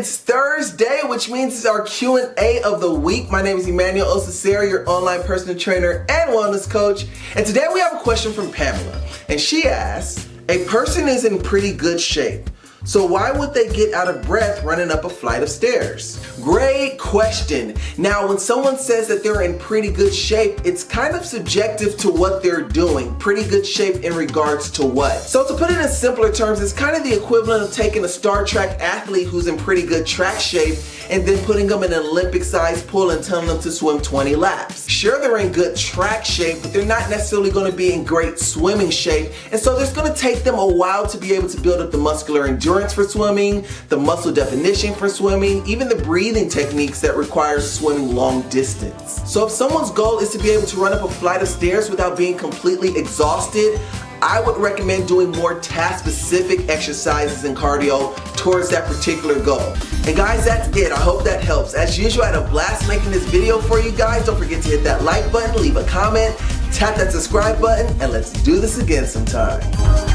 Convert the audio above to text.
it's Thursday, which means it's our Q&A of the week. My name is Emmanuel Osasera, your online personal trainer and wellness coach. And today we have a question from Pamela. And she asks, a person is in pretty good shape, so why would they get out of breath running up a flight of stairs? Great question. Now, when someone says that they're in pretty good shape, it's kind of subjective to what they're doing. Pretty good shape in regards to what? So to put it in simpler terms, it's kind of the equivalent of taking a Star Trek athlete who's in pretty good track shape and then putting them in an Olympic-sized pool and telling them to swim 20 laps. Sure, they're in good track shape, but they're not necessarily going to be in great swimming shape, and so it's going to take them a while to be able to build up the muscular endurance for swimming, the muscle definition for swimming, even the breathing techniques that require swimming long distance. So if someone's goal is to be able to run up a flight of stairs without being completely exhausted, I would recommend doing more task-specific exercises and cardio towards that particular goal. And guys, that's it. I hope that helps. As usual, I had a blast making this video for you guys. Don't forget to hit that like button, leave a comment, tap that subscribe button, and let's do this again sometime.